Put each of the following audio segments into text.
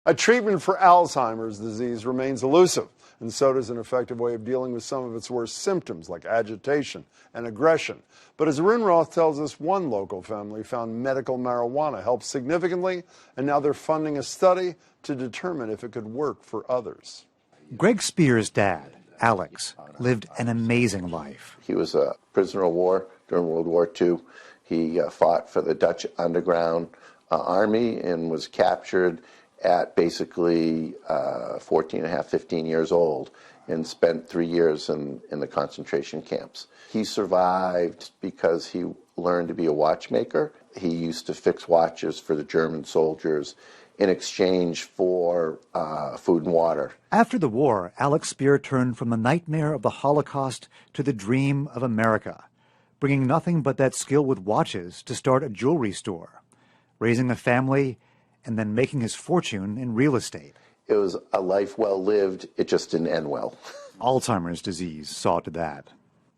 A treatment for Alzheimer's disease remains elusive, and so does an effective way of dealing with some of its worst symptoms like agitation and aggression. But as Arun Roth tells us, one local family found medical marijuana helped significantly, and now they're funding a study to determine if it could work for others. Greg Spear's dad, Alex, lived an amazing life. He was a prisoner of war during World War II. He fought for the Dutch underground army and was captured at basically 14 and a half, 15 years old, and spent 3 years in the concentration camps. He survived because he learned to be a watchmaker. He used to fix watches for the German soldiers in exchange for food and water. After the war, Alex Spear turned from the nightmare of the Holocaust to the dream of America, bringing nothing but that skill with watches to start a jewelry store, raising a family, and then making his fortune in real estate. It was a life well lived, it just didn't end well. Alzheimer's disease saw to that.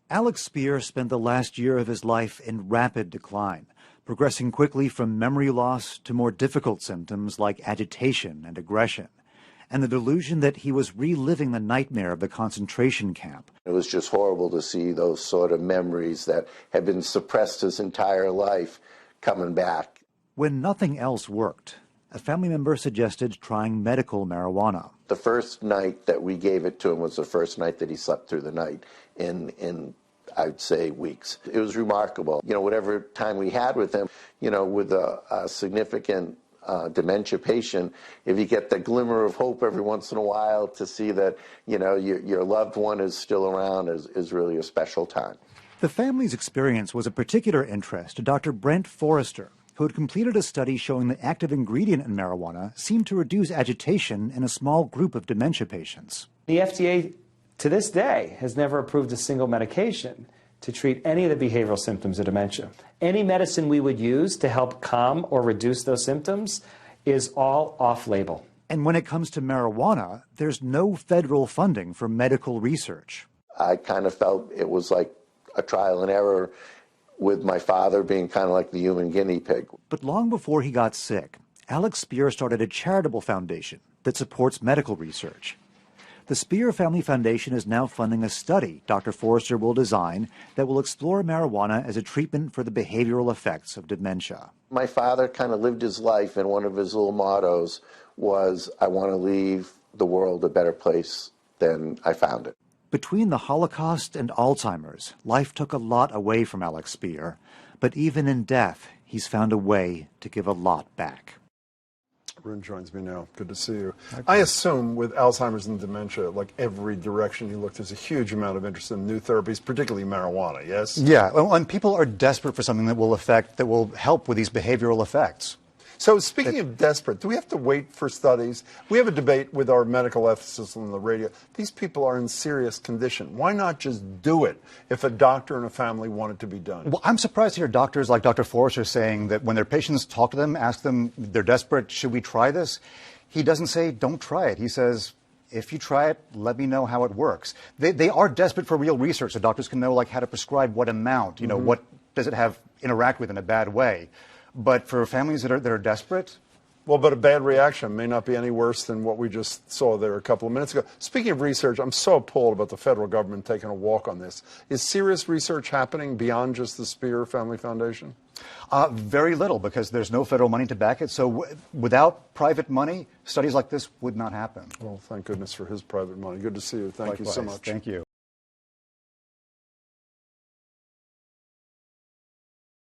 Alex Spear spent the last year of his life in rapid decline, progressing quickly from memory loss to more difficult symptoms like agitation and aggression, and the delusion that he was reliving the nightmare of the concentration camp. It was just horrible to see those sort of memories that had been suppressed his entire life coming back. When nothing else worked, a family member suggested trying medical marijuana. The first night that we gave it to him was the first night that he slept through the night in I'd say weeks. It was remarkable. You know, whatever time we had with him, you know, with a significant dementia patient, if you get the glimmer of hope every once in a while to see that, you know, your loved one is still around is really a special time. The family's experience was of particular interest to Dr. Brent Forrester, who had completed a study showing the active ingredient in marijuana seemed to reduce agitation in a small group of dementia patients. The FDA, to this day, has never approved a single medication to treat any of the behavioral symptoms of dementia. Any medicine we would use to help calm or reduce those symptoms is all off-label. And when it comes to marijuana, there's no federal funding for medical research. I kind of felt it was like a trial and error, with my father being kind of like the human guinea pig. But long before he got sick, Alex Spear started a charitable foundation that supports medical research. The Spear Family Foundation is now funding a study Dr. Forrester will design that will explore marijuana as a treatment for the behavioral effects of dementia. My father kind of lived his life, and one of his little mottos was, I want to leave the world a better place than I found it. Between the Holocaust and Alzheimer's, life took a lot away from Alex Spear, but even in death, he's found a way to give a lot back. Arun joins me now. Good to see you. I assume with Alzheimer's and dementia, like every direction you look, there's a huge amount of interest in new therapies, particularly marijuana, yes? Yeah, and people are desperate for something that will help with these behavioral effects. So speaking of desperate, do we have to wait for studies? We have a debate with our medical ethicists on the radio. These people are in serious condition. Why not just do it if a doctor and a family want it to be done? Well, I'm surprised to hear doctors like Dr. Forrester saying that when their patients talk to them, ask them, they're desperate, should we try this? He doesn't say, don't try it. He says, if you try it, let me know how it works. They are desperate for real research so doctors can know like how to prescribe what amount, you know, what does it have interact with in a bad way. But for families that are desperate? Well, but a bad reaction may not be any worse than what we just saw there a couple of minutes ago. Speaking of research, I'm so appalled about the federal government taking a walk on this. Is serious research happening beyond just the Spear Family Foundation? Very little, because there's no federal money to back it. So without private money, studies like this would not happen. Well, thank goodness for his private money. Good to see you. Thank you so much. Thank you.